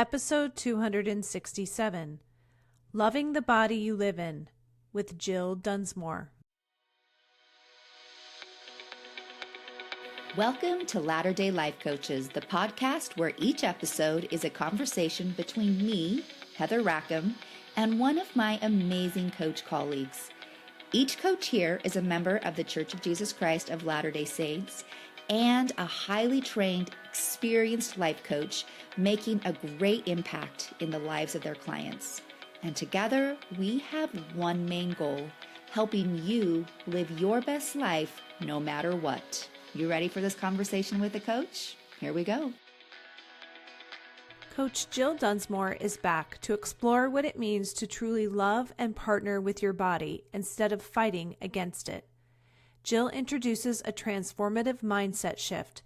Episode 267, Loving the Body You Live In, with Jille Dunsmore. Welcome to Latter-day Life Coaches, the podcast where each episode is a conversation between me, Heather Rackham, and one of my amazing coach colleagues. Each coach here is a member of the Church of Jesus Christ of Latter-day Saints and a highly trained, experienced life coach making a great impact in the lives of their clients. And together, we have one main goal, helping you live your best life no matter what. You ready for this conversation with a coach? Here we go. Coach Jille Dunsmore is back to explore what it means to truly love and partner with your body instead of fighting against it. Jille introduces a transformative mindset shift,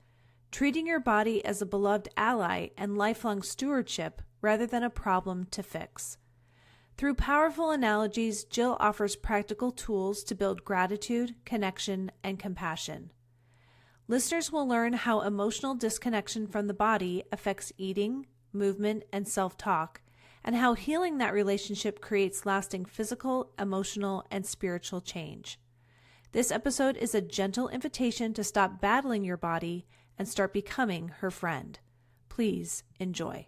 treating your body as a beloved ally and lifelong stewardship rather than a problem to fix. Through powerful analogies, Jille offers practical tools to build gratitude, connection, and compassion. Listeners will learn how emotional disconnection from the body affects eating, movement, and self-talk, and how healing that relationship creates lasting physical, emotional, and spiritual change. This episode is a gentle invitation to stop battling your body and start becoming her friend. Please enjoy.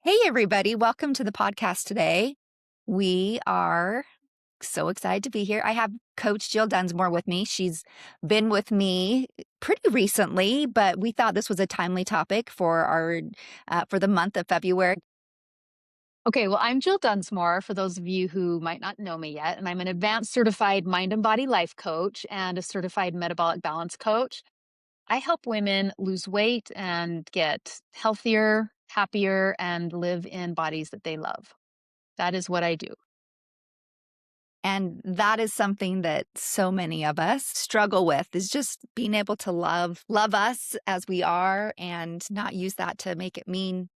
Hey, everybody. Welcome to the podcast today. We are so excited to be here. I have Coach Jille Dunsmore with me. She's been with me pretty recently, but we thought this was a timely topic for the month of February. Okay, well, I'm Jille Dunsmore, for those of you who might not know me yet, and I'm an advanced certified mind and body life coach and a certified metabolic balance coach. I help women lose weight and get healthier, happier, and live in bodies that they love. That is what I do. And that is something that so many of us struggle with, is just being able to love us as we are and not use that to make it mean,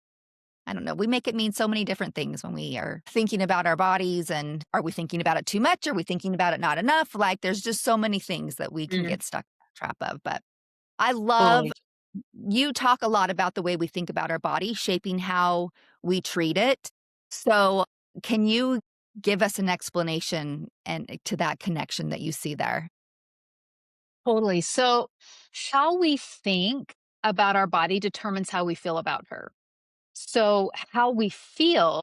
I don't know, we make it mean so many different things when we are thinking about our bodies. And are we thinking about it too much? Are we thinking about it not enough? Like, there's just so many things that we can get stuck in the trap of. But I love, you talk a lot about the way we think about our body, shaping how we treat it. So can you give us an explanation and to that connection that you see there? Totally. So how we think about our body determines how we feel about her. So how we feel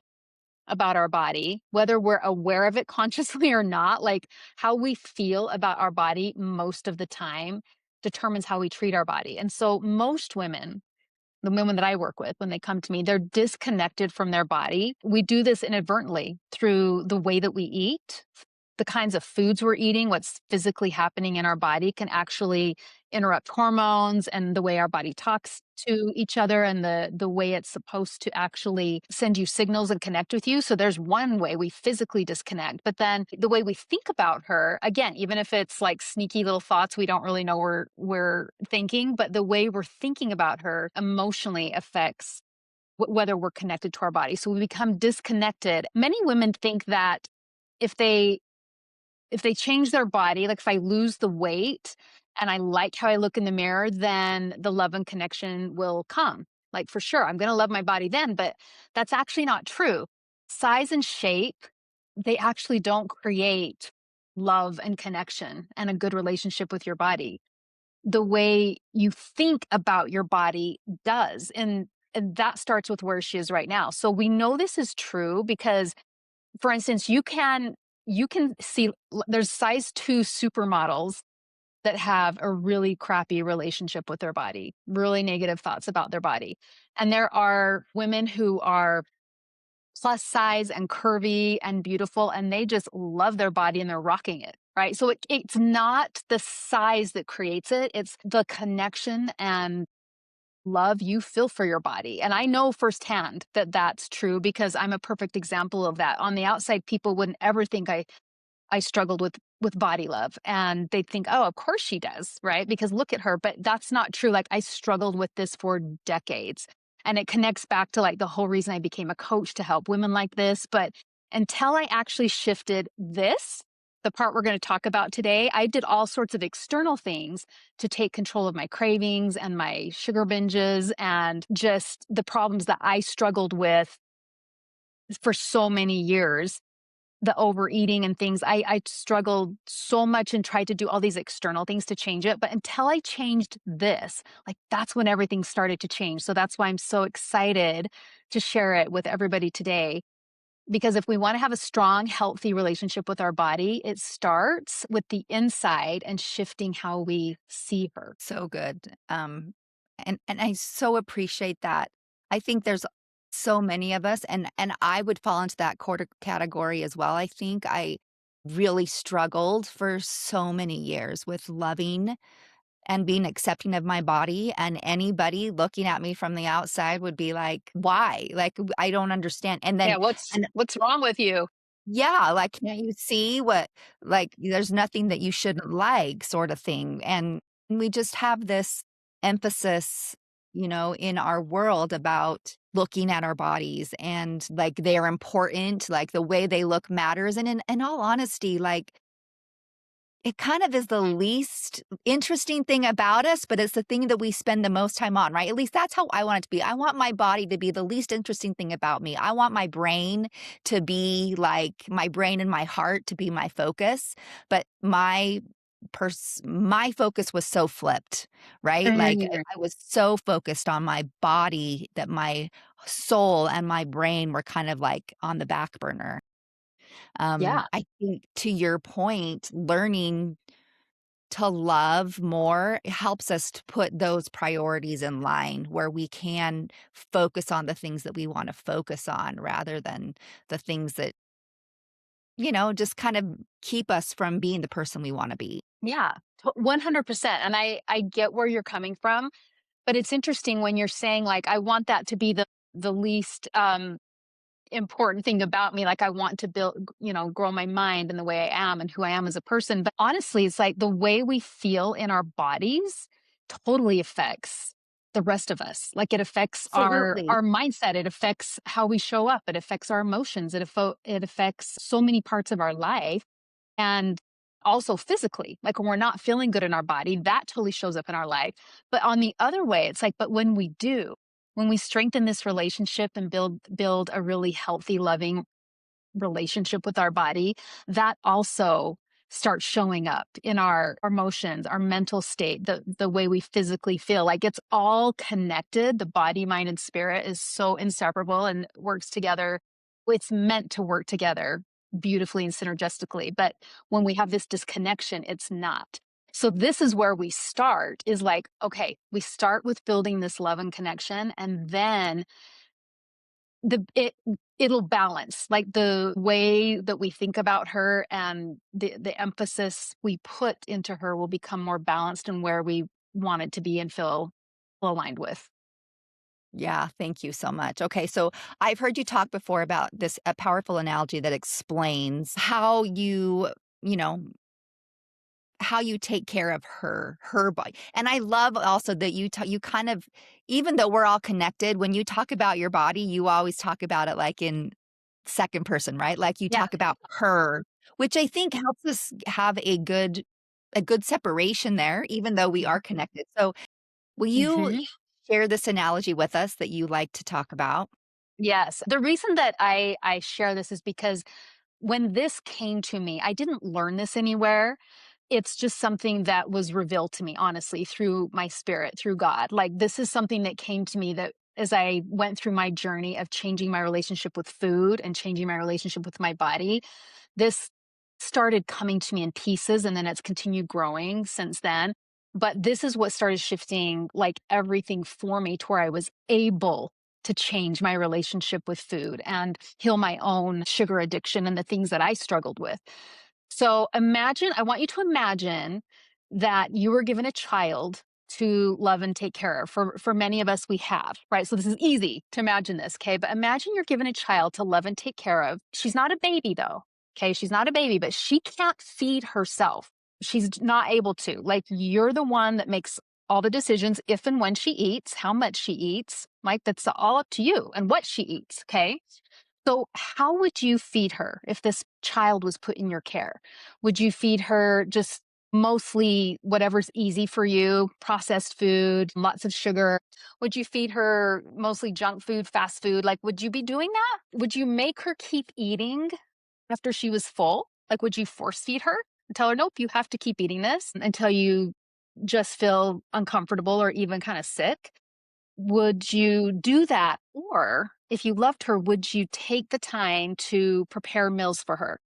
about our body, whether we're aware of it consciously or not, like how we feel about our body most of the time determines how we treat our body. And so most women, the women that I work with, when they come to me, they're disconnected from their body. We do this inadvertently through the way that we eat. The kinds of foods we're eating, what's physically happening in our body can actually interrupt hormones and the way our body talks to each other and the way it's supposed to actually send you signals and connect with you. So there's one way we physically disconnect, but then the way we think about her, again, even if it's like sneaky little thoughts we don't really know we're thinking, but the way we're thinking about her emotionally affects whether we're connected to our body. So we become disconnected. Many women think that if they change their body, like if I lose the weight and I like how I look in the mirror, then the love and connection will come. Like, for sure, I'm going to love my body then, but that's actually not true. Size and shape, they actually don't create love and connection and a good relationship with your body. The way you think about your body does. And that starts with where she is right now. So we know this is true because, for instance, you can see there's size 2 supermodels that have a really crappy relationship with their body, really negative thoughts about their body. And there are women who are plus size and curvy and beautiful, and they just love their body and they're rocking it, right? So it's not the size that creates it. It's the connection and love you feel for your body. And I know firsthand that that's true because I'm a perfect example of that. On the outside, people wouldn't ever think I struggled with body love, and they'd think, oh, of course she does, right? Because look at her. But that's not true. Like, I struggled with this for decades, and it connects back to like the whole reason I became a coach, to help women like this. But until I actually shifted this, the part we're going to talk about today, I did all sorts of external things to take control of my cravings and my sugar binges and just the problems that I struggled with for so many years, the overeating and things. I struggled so much and tried to do all these external things to change it. But until I changed this, like that's when everything started to change. So that's why I'm so excited to share it with everybody today. Because if we want to have a strong, healthy relationship with our body, it starts with the inside and shifting how we see her. So good. And I so appreciate that. I think there's so many of us, and I would fall into that quarter category as well. I think I really struggled for so many years with loving and being accepting of my body, and anybody looking at me from the outside would be like, "Why?" Like, I don't understand. And then Yeah, and what's wrong with you? yeah, like, "Can't you see what like, there's nothing that you shouldn't like," sort of thing, and we just have this emphasis, in our world about looking at our bodies and, like, they're important, like, the way they look matters, and in all honesty, like, it kind of is the least interesting thing about us, but it's the thing that we spend the most time on, right? At least that's how I want it to be. I want my body to be the least interesting thing about me. I want my brain to be like my brain and my heart to be my focus, but my focus was so flipped, right? Like Mm, I was so focused on my body that my soul and my brain were kind of like on the back burner. yeah. I think to your point, learning to love more helps us to put those priorities in line where we can focus on the things that we want to focus on rather than the things that, just kind of keep us from being the person we want to be. Yeah, 100%. And I get where you're coming from, but it's interesting when you're saying like I want that to be the least important thing about me. Like I want to grow my mind and the way I am and who I am as a person. But honestly, it's like the way we feel in our bodies totally affects the rest of us. Like it affects Absolutely. our mindset. It affects how we show up. It affects our emotions. It affects so many parts of our life. And also physically, like when we're not feeling good in our body, that totally shows up in our life. But on the other way, it's like, but when we do, when we strengthen this relationship and build a really healthy, loving relationship with our body, that also starts showing up in our emotions, our mental state, the way we physically feel. Like it's all connected. The body, mind, and spirit is so inseparable and works together. It's meant to work together beautifully and synergistically. But when we have this disconnection, it's not. So this is where we start is like, okay, we start with building this love and connection, and then the it'll balance, like the way that we think about her and the emphasis we put into her will become more balanced and where we want it to be and feel aligned with. Yeah, thank you so much. Okay, so I've heard you talk before about this a powerful analogy that explains how you know, how you take care of her body. And I love also that you kind of even though we're all connected, when you talk about your body, you always talk about it like in second person, right? Like you Yeah. talk about her, which I think helps us have a good separation there, even though we are connected. So will you Mhm. share this analogy with us that you like to talk about? Yes. The reason that I share this is because when this came to me, I didn't learn this anywhere. It's just something that was revealed to me, honestly, through my spirit, through God. Like, this is something that came to me that as I went through my journey of changing my relationship with food and changing my relationship with my body, this started coming to me in pieces and then it's continued growing since then. But this is what started shifting like everything for me to where I was able to change my relationship with food and heal my own sugar addiction and the things that I struggled with. So I want you to imagine that you were given a child to love and take care of. For many of us, we have, right? So this is easy to imagine this, okay? But imagine you're given a child to love and take care of. She's not a baby though, okay? She's not a baby, but she can't feed herself. She's not able to. Like you're the one that makes all the decisions if and when she eats, how much she eats. Like that's all up to you and what she eats, okay? So, how would you feed her if this child was put in your care? Would you feed her just mostly whatever's easy for you, processed food, lots of sugar? Would you feed her mostly junk food, fast food? Like, would you be doing that? Would you make her keep eating after she was full? Like, would you force feed her and tell her, nope, you have to keep eating this until you just feel uncomfortable or even kind of sick? Would you do that? Or if you loved her, would you take the time to prepare meals for her?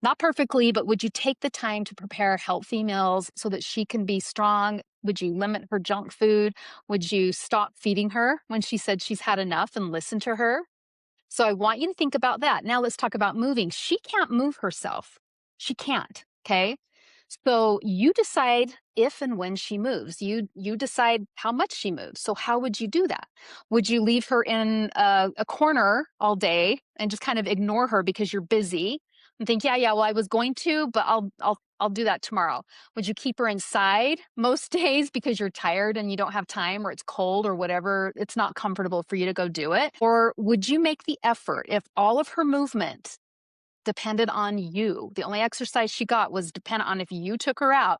Not perfectly, but would you take the time to prepare healthy meals so that she can be strong? Would you limit her junk food? Would you stop feeding her when she said she's had enough and listen to her? So I want you to think about that. Now let's talk about moving. She can't move herself. She can't. Okay. So you decide if and when she moves. You decide how much she moves. So how would you do that? Would you leave her in a corner all day and just kind of ignore her because you're busy and think, yeah, well, I was going to, but I'll do that tomorrow. Would you keep her inside most days because you're tired and you don't have time or it's cold or whatever? It's not comfortable for you to go do it. Or would you make the effort if all of her movement depended on you? The only exercise she got was dependent on if you took her out.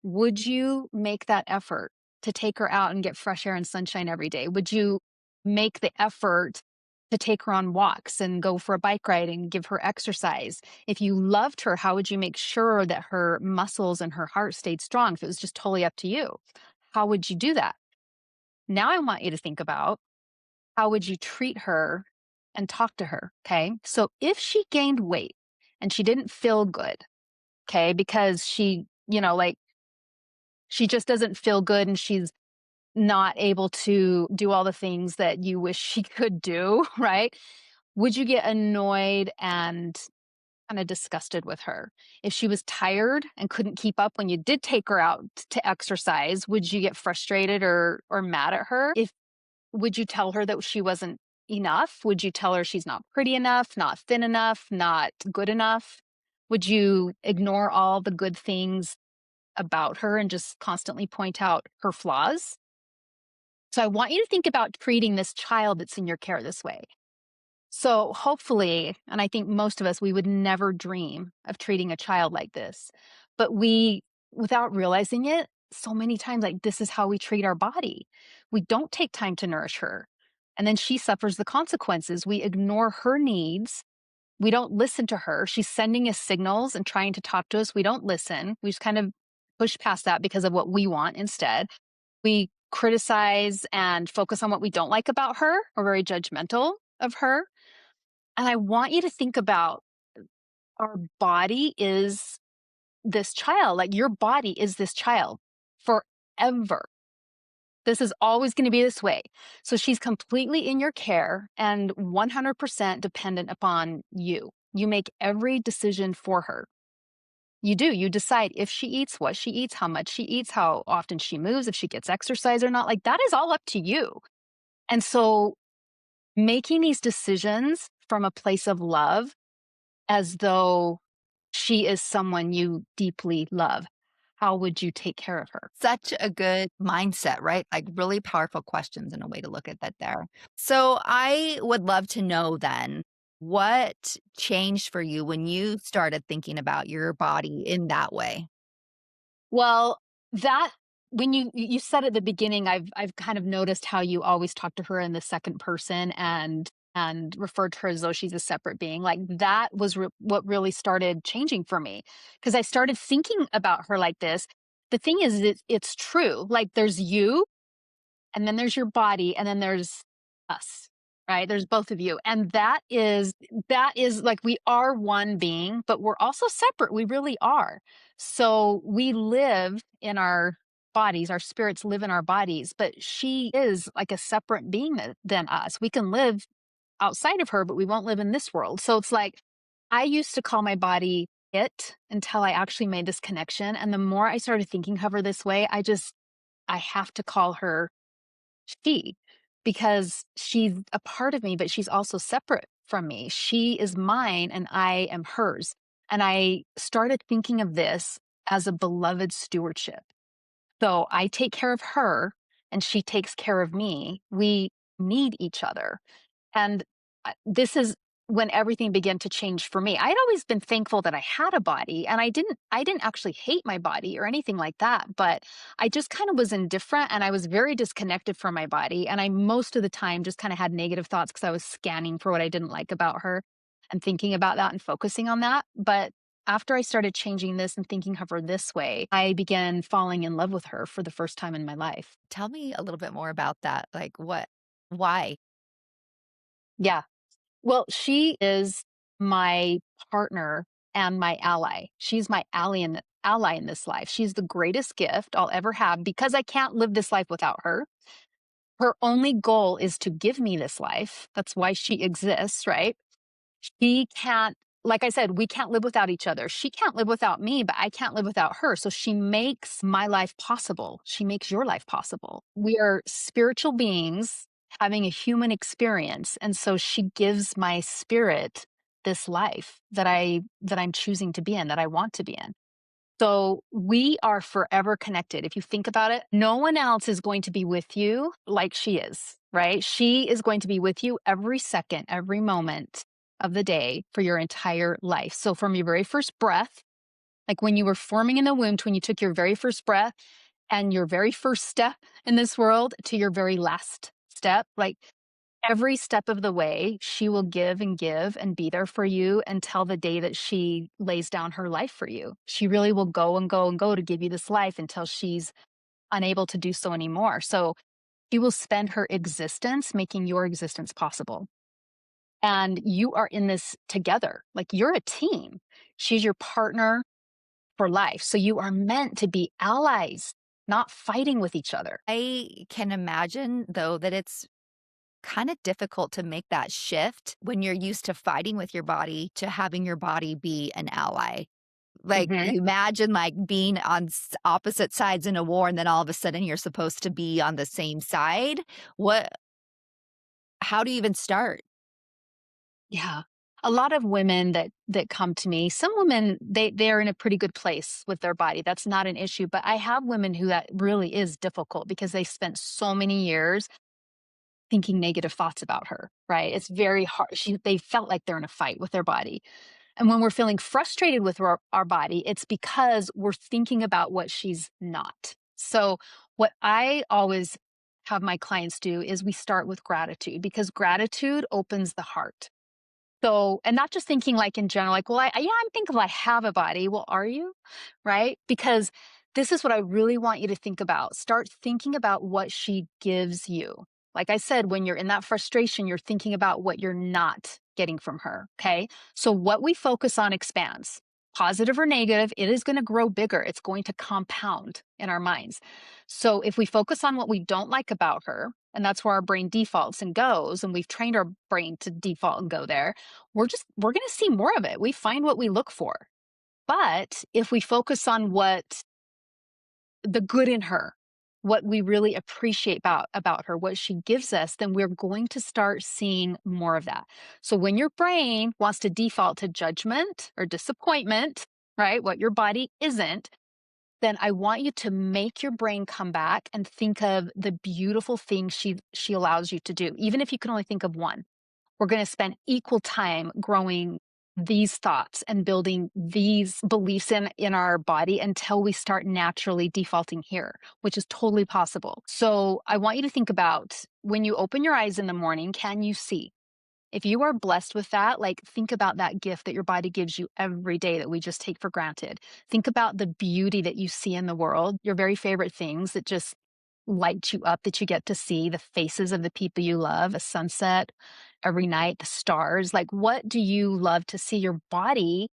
Would you make that effort to take her out and get fresh air and sunshine every day? Would you make the effort to take her on walks and go for a bike ride and give her exercise? If you loved her, how would you make sure that her muscles and her heart stayed strong if it was just totally up to you? How would you do that? Now I want you to think about how would you treat her and talk to her? Okay. So if she gained weight and she didn't feel good, okay, because like she just doesn't feel good and she's not able to do all the things that you wish she could do, right? Would you get annoyed and kind of disgusted with her? If she was tired and couldn't keep up when you did take her out to exercise, would you get frustrated or mad at her? If Would you tell her that she wasn't enough? Would you tell her she's not pretty enough, not thin enough, not good enough? Would you ignore all the good things about her and just constantly point out her flaws? So I want you to think about treating this child that's in your care this way. So hopefully, and I think most of us, we would never dream of treating a child like this. But without realizing it, so many times, like this is how we treat our body. We don't take time to nourish her. And then she suffers the consequences. We ignore her needs. We don't listen to her. She's sending us signals and trying to talk to us. We don't listen. We just kind of push past that because of what we want instead. We criticize and focus on what we don't like about her. We're very judgmental of her. And I want you to think about our body is this child. Like your body is this child forever. This is always going to be this way. So she's completely in your care and 100% dependent upon you. You make every decision for her. You do. You decide if she eats, what she eats, how much she eats, how often she moves, if she gets exercise or not. Like that is all up to you. And so making these decisions from a place of love as though she is someone you deeply love, how would you take care of her? Such a good mindset, right? Like really powerful questions and a way to look at that there. So I would love to know then what changed for you when you started thinking about your body in that way? Well, that when you said at the beginning, I've kind of noticed how you always talk to her in the second person and refer to her as though she's a separate being. Like that was what really started changing for me because I started thinking about her like this. The thing is, it's true. Like there's you, and then there's your body, and then there's us, right? There's both of you. And that is like we are one being, but we're also separate. We really are. So we live in our bodies, our spirits live in our bodies, but she is like a separate being than us. We can live outside of her, but we won't live in this world. So it's like I used to call my body it until I actually made this connection. And the more I started thinking of her this way, I have to call her she, because she's a part of me, but she's also separate from me. She is mine and I am hers. And I started thinking of this as a beloved stewardship. So I take care of her and she takes care of me. We need each other. And this is when everything began to change for me. I'd always been thankful that I had a body, and I didn't actually hate my body or anything like that, but I just kind of was indifferent, and I was very disconnected from my body, and I most of the time just kind of had negative thoughts because I was scanning for what I didn't like about her and thinking about that and focusing on that. But after I started changing this and thinking of her this way, I began falling in love with her for the first time in my life. Tell me a little bit more about that. Like why? Yeah. Well, she is my partner and my ally. She's my ally in this life. She's the greatest gift I'll ever have because I can't live this life without her. Her only goal is to give me this life. That's why she exists, right? She can't, like I said, we can't live without each other. She can't live without me, but I can't live without her. So she makes my life possible. She makes your life possible. We are spiritual beings having a human experience. And so she gives my spirit this life that I'm choosing to be in, that I want to be in. So we are forever connected. If you think about it, no one else is going to be with you like she is, right? She is going to be with you every second, every moment of the day for your entire life. So from your very first breath, like when you were forming in the womb, to when you took your very first breath and your very first step in this world to your very last step, like every step of the way, she will give and be there for you until the day that she lays down her life for you. She really will go and go and go to give you this life until she's unable to do so anymore. So she will spend her existence making your existence possible. And you are in this together. Like you're a team. She's your partner for life. So you are meant to be allies, not fighting with each other. I can imagine though that it's kind of difficult to make that shift when you're used to fighting with your body to having your body be an ally. Like, Mhm. you imagine, like, being on opposite sides in a war, and then all of a sudden you're supposed to be on the same side. What how do you even start? Yeah. A lot of women that come to me, some women they're in a pretty good place with their body. That's not an issue, but I have women who that really is difficult because they spent so many years thinking negative thoughts about her, right? It's very hard. They felt like they're in a fight with their body. And when we're feeling frustrated with our body, it's because we're thinking about what she's not. So, what I always have my clients do is we start with gratitude because gratitude opens the heart. So, and not just thinking like in general, like, well, yeah, I'm thinking I have a body. Well, are you? Right? Because this is what I really want you to think about. Start thinking about what she gives you. Like I said, when you're in that frustration, you're thinking about what you're not getting from her. Okay. So, what we focus on expands, positive or negative, it is going to grow bigger. It's going to compound in our minds. So, if we focus on what we don't like about her, and that's where our brain defaults and goes, and we've trained our brain to default and go there, we're going to see more of it. We find what we look for. But if we focus on what the good in her, what we really appreciate about her, what she gives us, then we're going to start seeing more of that. So when your brain wants to default to judgment or disappointment, right, what your body isn't, then I want you to make your brain come back and think of the beautiful things she allows you to do, even if you can only think of one. We're going to spend equal time growing these thoughts and building these beliefs in our body until we start naturally defaulting here, which is totally possible. So I want you to think about when you open your eyes in the morning, can you see? If you are blessed with that, like think about that gift that your body gives you every day that we just take for granted. Think about the beauty that you see in the world, your very favorite things that just light you up, that you get to see the faces of the people you love, a sunset every night, the stars. Like, what do you love to see? Your body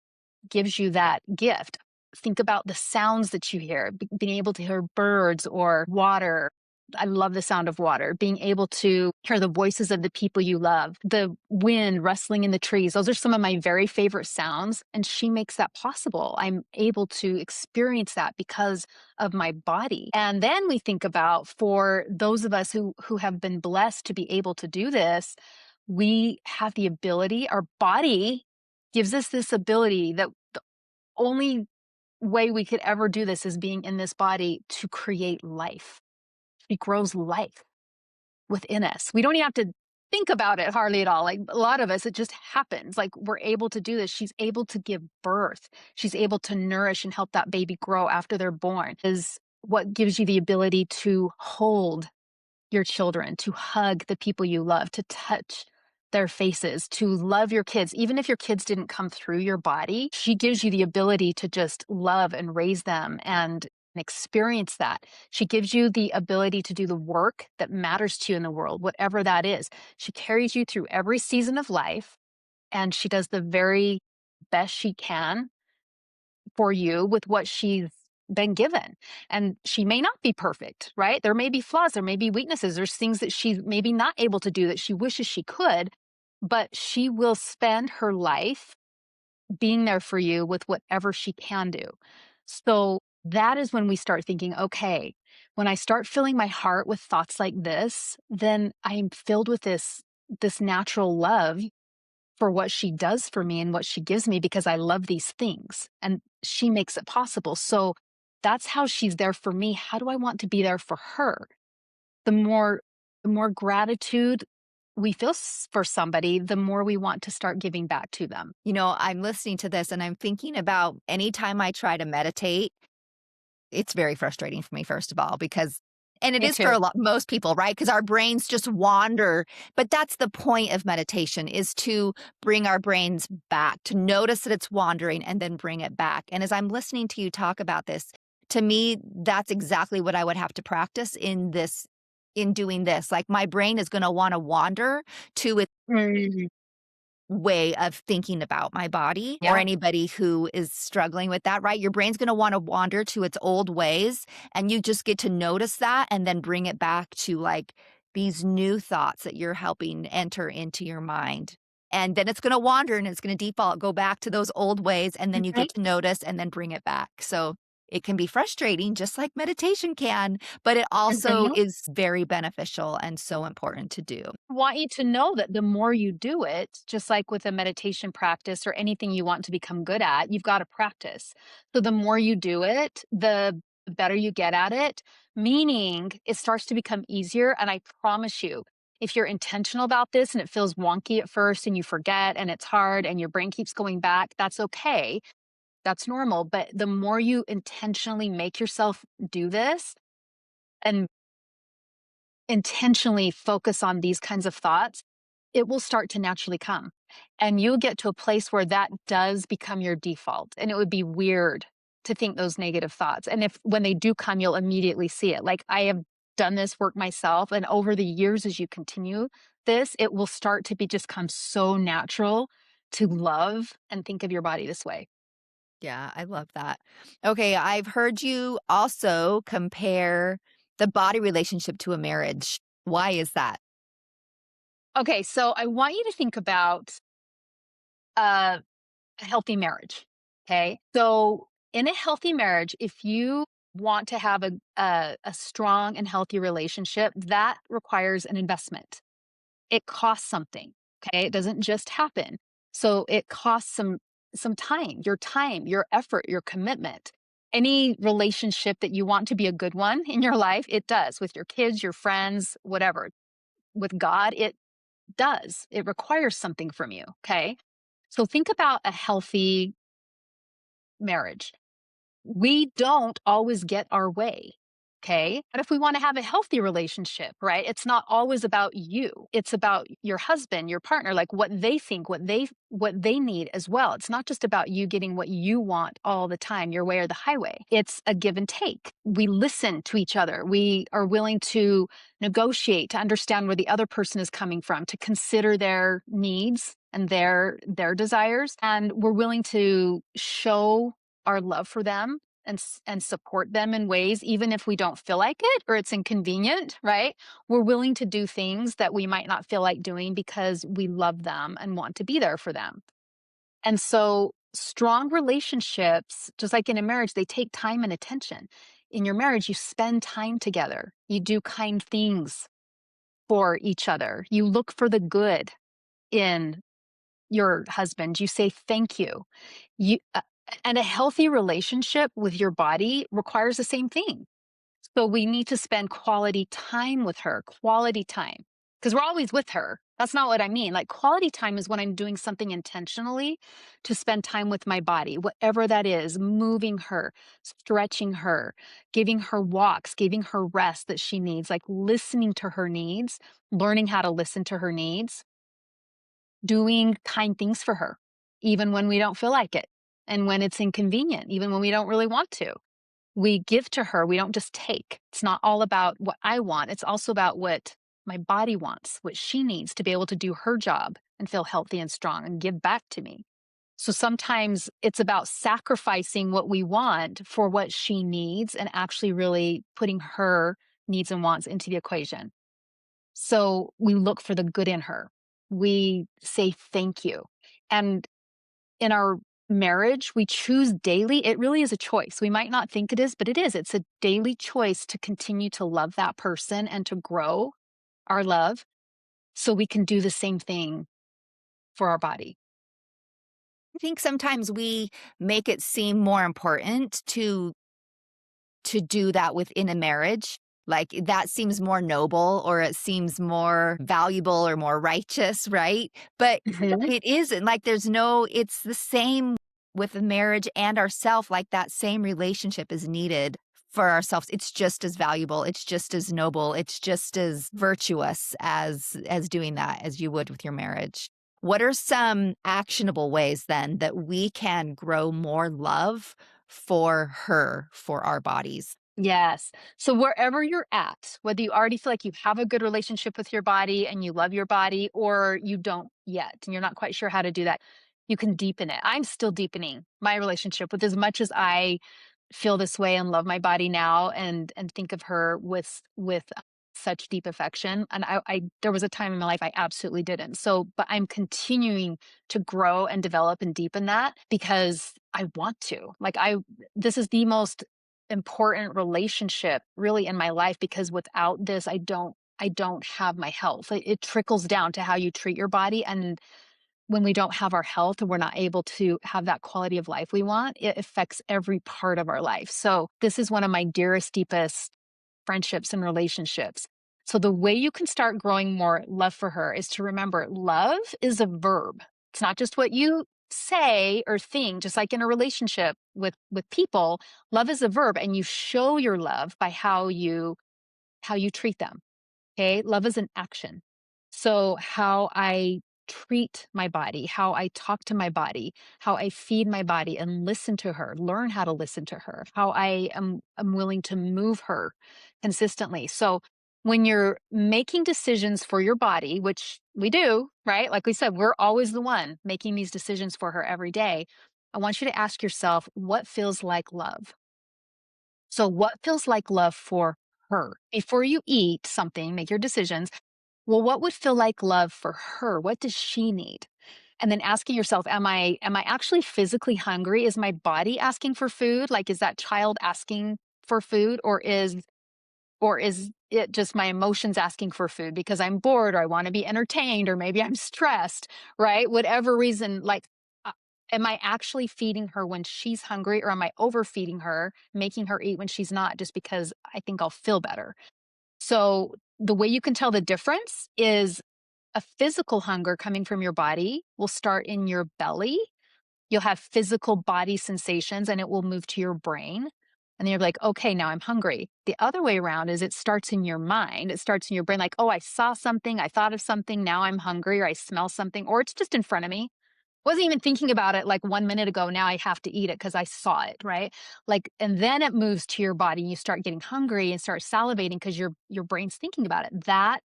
gives you that gift. Think about the sounds that you hear, being able to hear birds or water. I love the sound of water, being able to hear the voices of the people you love, the wind rustling in the trees. Those are some of my very favorite sounds. And she makes that possible. I'm able to experience that because of my body. And then we think about for those of us who have been blessed to be able to do this, we have the ability, our body gives us this ability that the only way we could ever do this is being in this body to create life. She grows life within us. We don't even have to think about it hardly at all. Like a lot of us, it just happens. Like we're able to do this. She's able to give birth. She's able to nourish and help that baby grow after they're born. Is what gives you the ability to hold your children, to hug the people you love, to touch their faces, to love your kids. Even if your kids didn't come through your body, she gives you the ability to just love and raise them and experience that. She gives you the ability to do the work that matters to you in the world, whatever that is. She carries you through every season of life, and she does the very best she can for you with what she's been given. And she may not be perfect, right? There may be flaws, there may be weaknesses, there's things that she's maybe not able to do that she wishes she could, but she will spend her life being there for you with whatever she can do. So that is when we start thinking, okay, when I start filling my heart with thoughts like this, then I'm filled with this natural love for what she does for me and what she gives me because I love these things and she makes it possible. So that's how she's there for me. How do I want to be there for her? The more gratitude we feel for somebody, the more we want to start giving back to them. I'm listening to this and I'm thinking about anytime I try to meditate, it's very frustrating for me, first of all, and it Me is for too. most people, right? Because our brains just wander. But that's the point of meditation, is to bring our brains back, to notice that it's wandering and then bring it back. And as I'm listening to you talk about this, to me, that's exactly what I would have to practice in doing this. Like my brain is going to want to wander to its Mm, way of thinking about my body, or yeah. anybody who is struggling with that, right? Your brain's going to want to wander to its old ways, and you just get to notice that and then bring it back to like these new thoughts that you're helping enter into your mind. And then it's going to wander and it's going to default, go back to those old ways, and then you Mhm. get to notice and then bring it back. So it can be frustrating, just like meditation can, but it also Mhm. is very beneficial and so important to do. Want you to know that the more you do it, just like with a meditation practice or anything you want to become good at, you've got to practice. So the more you do it, the better you get at it, meaning it starts to become easier. And I promise you, if you're intentional about this and it feels wonky at first and you forget and it's hard and your brain keeps going back, that's okay. That's normal. But the more you intentionally make yourself do this and intentionally focus on these kinds of thoughts, it will start to naturally come. And you'll get to a place where that does become your default. And it would be weird to think those negative thoughts. And if when they do come, you'll immediately see it. Like I have done this work myself. And over the years, as you continue this, it will start to be just come so natural to love and think of your body this way. Yeah, I love that. Okay, I've heard you also compare the body relationship to a marriage. Why is that? Okay, so I want you to think about a healthy marriage. Okay. So, in a healthy marriage, if you want to have a strong and healthy relationship, that requires an investment. It costs something. Okay. It doesn't just happen. So, it costs some time, your effort, your commitment. Any relationship that you want to be a good one in your life, it does with your kids, your friends, whatever. With God, it does. It requires something from you. Okay. So think about a healthy marriage. We don't always get our way. Okay. But if we want to have a healthy relationship, right? It's not always about you. It's about your husband, your partner, like what they think, what they need as well. It's not just about you getting what you want all the time, your way or the highway. It's a give and take. We listen to each other. We are willing to negotiate, to understand where the other person is coming from, to consider their needs and their desires. And we're willing to show our love for them and support them in ways, even if we don't feel like it or it's inconvenient, right? We're willing to do things that we might not feel like doing because we love them and want to be there for them. And so strong relationships, just like in a marriage, they take time and attention. In your marriage, you spend time together. You do kind things for each other. You look for the good in your husband. You say thank you. You and a healthy relationship with your body requires the same thing. So we need to spend quality time with her, quality time, because we're always with her. That's not what I mean. Like quality time is when I'm doing something intentionally to spend time with my body, whatever that is, moving her, stretching her, giving her walks, giving her rest that she needs, like listening to her needs, learning how to listen to her needs, doing kind things for her, even when we don't feel like it. And when it's inconvenient, even when we don't really want to, we give to her. We don't just take. It's not all about what I want. It's also about what my body wants, what she needs to be able to do her job and feel healthy and strong and give back to me. So sometimes it's about sacrificing what we want for what she needs and actually really putting her needs and wants into the equation. So we look for the good in her. We say thank you. And in our marriage, we choose daily. It really is a choice. We might not think it is, but it is. It's a daily choice to continue to love that person and to grow our love so we can do the same thing for our body. I think sometimes we make it seem more important to do that within a marriage. Like that seems more noble or it seems more valuable or more righteous, right? But Mhm. it isn't. Like it's the same with a marriage and ourself. Like that same relationship is needed for ourselves. It's just as valuable. It's just as noble. It's just as virtuous as doing that as you would with your marriage. What are some actionable ways then that we can grow more love for her, for our bodies? Yes. So wherever you're at, whether you already feel like you have a good relationship with your body and you love your body, or you don't yet, and you're not quite sure how to do that, you can deepen it. I'm still deepening my relationship with as much as I feel this way and love my body now and think of her with such deep affection. And I there was a time in my life I absolutely didn't. So, but I'm continuing to grow and develop and deepen that because I want to. Like this is the most important relationship really in my life because without this I don't have my health. It trickles down to how you treat your body, and when we don't have our health and we're not able to have that quality of life we want, it affects every part of our life. So this is one of my dearest, deepest friendships and relationships. So the way you can start growing more love for her is to remember love is a verb. It's not just what you say or think, just like in a relationship with people, love is a verb and you show your love by how you treat them. Okay. Love is an action. So, how I treat my body, how I talk to my body, how I feed my body and listen to her, learn how to listen to her, how am willing to move her consistently. So, when you're making decisions for your body, which we do, right? Like we said, we're always the one making these decisions for her every day. I want you to ask yourself, what feels like love? So, what feels like love for her? Before you eat something, make your decisions. Well, what would feel like love for her? What does she need? And then asking yourself, am I actually physically hungry? Is my body asking for food? Like, is that child asking for food, or is it just my emotions asking for food because I'm bored or I want to be entertained or maybe I'm stressed, right? Whatever reason, like, uh, am I actually feeding her when she's hungry or am I overfeeding her, making her eat when she's not just because I think I'll feel better? So, the way you can tell the difference is a physical hunger coming from your body will start in your belly. You'll have physical body sensations and it will move to your brain. And then you're like, okay, now I'm hungry. The other way around is it starts in your mind. It starts in your brain, like, oh, I saw something, I thought of something, now I'm hungry, or I smell something, or it's just in front of me. Wasn't even thinking about it like 1 minute ago. Now I have to eat it because I saw it, right? Like, and then it moves to your body and you start getting hungry and start salivating because your brain's thinking about it. That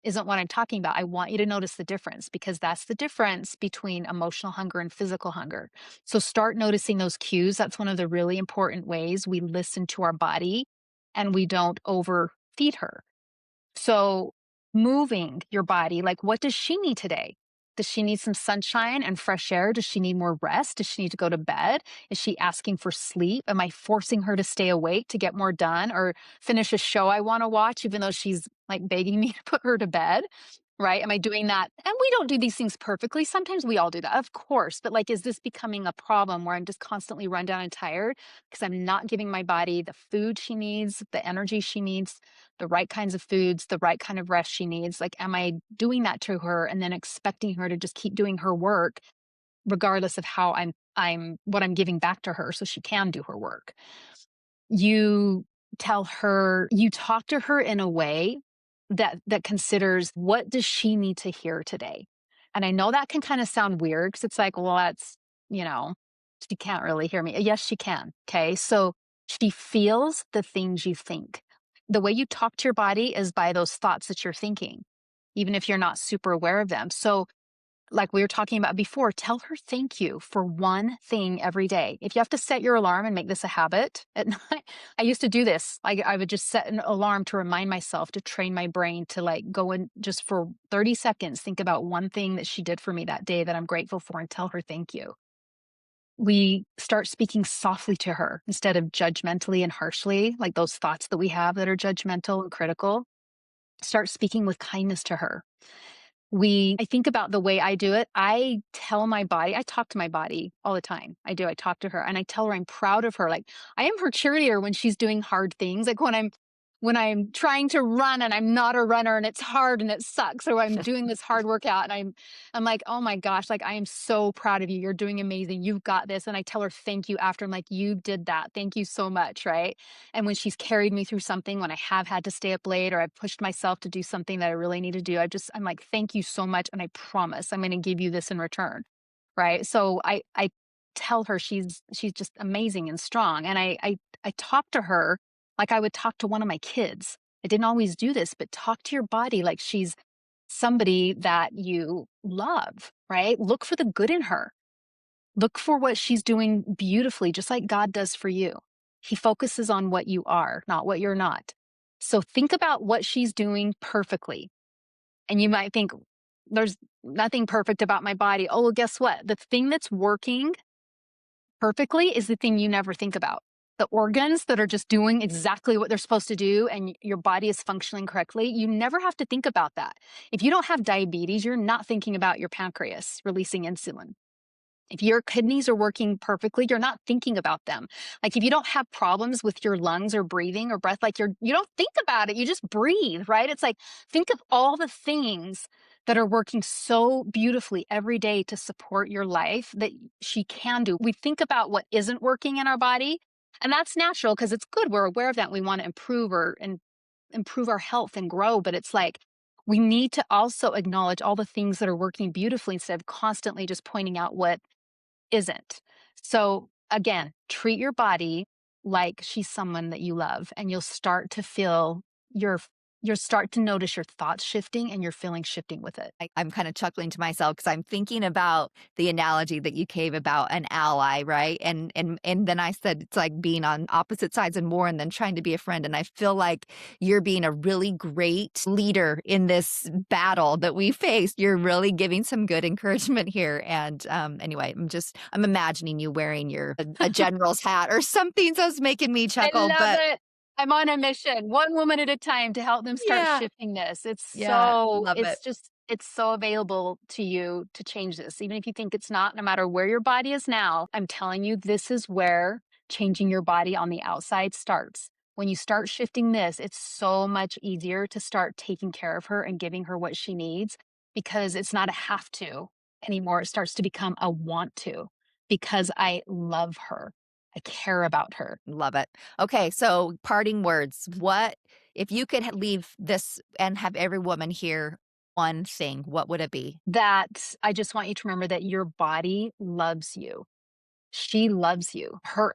isn't what I'm talking about. I want you to notice the difference because that's the difference between emotional hunger and physical hunger. So start noticing those cues. That's one of the really important ways we listen to our body and we don't overfeed her. So, moving your body, like what does she need today? Does she need some sunshine and fresh air? Does she need more rest? Does she need to go to bed? Is she asking for sleep? Am I forcing her to stay awake to get more done or finish a show I want to watch, even though she's like begging me to put her to bed? right? Am I doing that? And we don't do these things perfectly. Sometimes we all do that, of course. But like, is this becoming a problem where I'm just constantly run down and tired because I'm not giving my body the food she needs, the energy she needs, the right kinds of foods, the right kind of rest she needs? Like, am I doing that to her and then expecting her to just keep doing her work regardless of how I'm what I'm giving back to her so she can do her work? You you talk to her in a way that considers, what does she need to hear today? And I know that can kind of sound weird because it's like, well, that's, you know, she can't really hear me. Yes, she can. Okay. So she feels the things you think. The way you talk to your body is by those thoughts that you're thinking, even if you're not super aware of them. So like we were talking about before, tell her thank you for one thing every day. If you have to set your alarm and make this a habit at night, I used to do this. I would just set an alarm to remind myself, to train my brain to like go in just for 30 seconds, think about one thing that she did for me that day that I'm grateful for, and tell her thank you. We start speaking softly to her instead of judgmentally and harshly, like those thoughts that we have that are judgmental and critical. Start speaking with kindness to her. I think about the way I do it. I tell my body, I talk to my body all the time. I do. I talk to her and I tell her I'm proud of her. Like, I am her cheerleader when she's doing hard things. Like when I'm trying to run and I'm not a runner and it's hard and it sucks, or I'm doing this hard workout and I'm like, oh my gosh, like, I am so proud of you. You're doing amazing. You've got this. And I tell her thank you after. I'm like, you did that. Thank you so much. Right. And when she's carried me through something, when I have had to stay up late or I've pushed myself to do something that I really need to do, I'm like, thank you so much. And I promise I'm going to give you this in return. Right. So I tell her she's just amazing and strong. And I talk to her like I would talk to one of my kids. I didn't always do this, but talk to your body like she's somebody that you love, right? Look for the good in her. Look for what she's doing beautifully, just like God does for you. He focuses on what you are, not what you're not. So think about what she's doing perfectly. And you might think, there's nothing perfect about my body. Oh, well, guess what? The thing that's working perfectly is the thing you never think about. The organs that are just doing exactly what they're supposed to do and your body is functioning correctly, you never have to think about that. If you don't have diabetes, you're not thinking about your pancreas releasing insulin. If your kidneys are working perfectly, you're not thinking about them. Like, if you don't have problems with your lungs or breathing or breath, like, you don't think about it. You just breathe, right? It's like, think of all the things that are working so beautifully every day to support your life that she can do. We think about what isn't working in our body, and that's natural because it's good. We're aware of that. We want to improve our health and grow, but it's like, we need to also acknowledge all the things that are working beautifully instead of constantly just pointing out what isn't. So again, treat your body like she's someone that you love, and you'll start to feel you'll start to notice your thoughts shifting and your feelings shifting with it. I'm kind of chuckling to myself because I'm thinking about the analogy that you gave about an ally, right? And then I said it's like being on opposite sides and more, and then trying to be a friend. And I feel like you're being a really great leader in this battle that we faced. You're really giving some good encouragement here. And anyway, I'm imagining you wearing a general's hat or something. So it's making me I chuckle. love it. I'm on a mission, one woman at a time, to help them start Yeah, shifting this. yeah, love it. It's so available to you to change this. Even if you think it's not, no matter where your body is now, I'm telling you, this is where changing your body on the outside starts. When you start shifting this, it's so much easier to start taking care of her and giving her what she needs, because it's not a have to anymore. It starts to become a want to, because I love her. I care about her. Love it. Okay, so parting words. What if you could leave this and have every woman hear one thing, what would it be? That I just want you to remember that your body loves you. She loves you. Her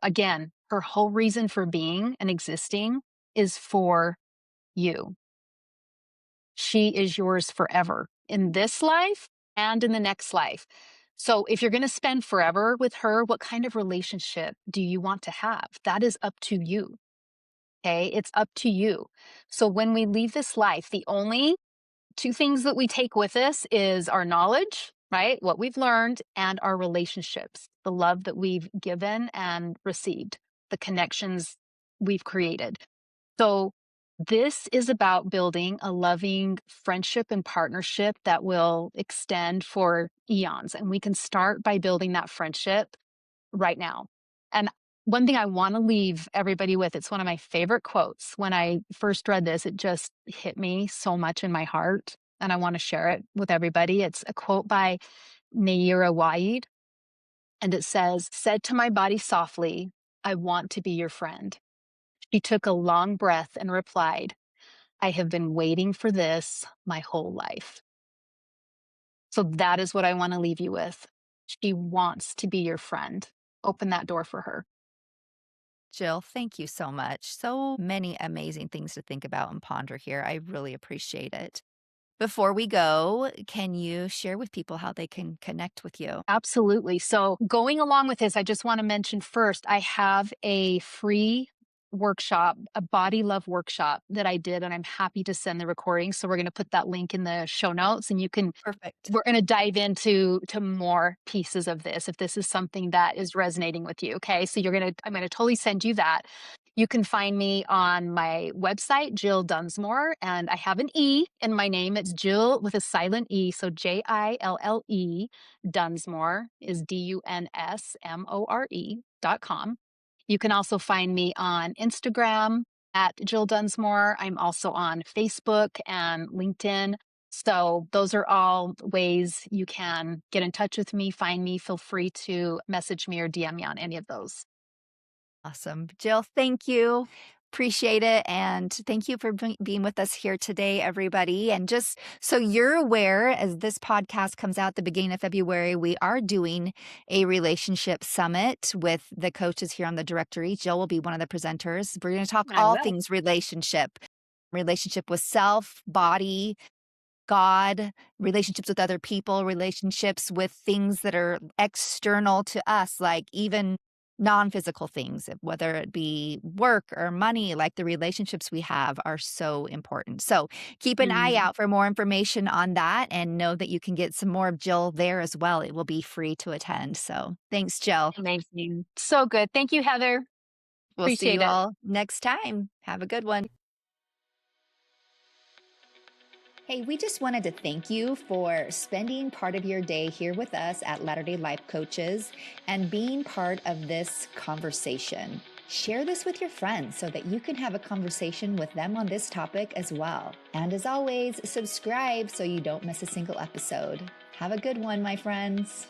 whole reason for being and existing is for you. She is yours forever in this life and in the next life. So if you're going to spend forever with her, what kind of relationship do you want to have? That is up to you. Okay. It's up to you. So when we leave this life, the only two things that we take with us is our knowledge, right? What we've learned, and our relationships, the love that we've given and received, the connections we've created. So This is about building a loving friendship and partnership that will extend for eons. And we can start by building that friendship right now. And one thing I want to leave everybody with, it's one of my favorite quotes. When I first read this, it just hit me so much in my heart. And I want to share it with everybody. It's a quote by Naira Waid. And it says, "Said to my body softly, I want to be your friend. She took a long breath and replied, I have been waiting for this my whole life." So that is what I want to leave you with. She wants to be your friend. Open that door for her. Jill, thank you so much. So many amazing things to think about and ponder here. I really appreciate it. Before we go, can you share with people how they can connect with you? Absolutely. So, going along with this, I just want to mention first, I have a free workshop, a body love workshop that I did, and I'm happy to send the recording. So, we're going to put that link in the show notes, and you can Perfect. we're going to dive into more pieces of this if this is something that is resonating with you. Okay, so I'm going to totally send you that. You can find me on my website, Jille Dunsmore, and I have an E in my name. It's Jill with a silent E, so Jille. Dunsmore is DUNSMORE.com. You can also find me on Instagram at Jille Dunsmore. I'm also on Facebook and LinkedIn. So those are all ways you can get in touch with me, find me. Feel free to message me or DM me on any of those. Awesome. Jill, thank you. Appreciate it. And thank you for being with us here today, everybody. And just so you're aware, as this podcast comes out the beginning of February, we are doing a relationship summit with the coaches here on the directory. Jill will be one of the presenters. We're going to talk I all will. things relationship with self, body, God, relationships with other people, relationships with things that are external to us, like even non-physical things, whether it be work or money, like the relationships we have are so important. So keep an eye Mm, out for more information on that and know that you can get some more of Jill there as well. It will be free to attend. So thanks, Jill. amazing. So good. Thank you, Heather. We'll see Appreciate you it. all next time. Have a good one. Hey, we just wanted to thank you for spending part of your day here with us at Latter-day Life Coaches and being part of this conversation. Share this with your friends so that you can have a conversation with them on this topic as well. And as always, subscribe so you don't miss a single episode. Have a good one, my friends.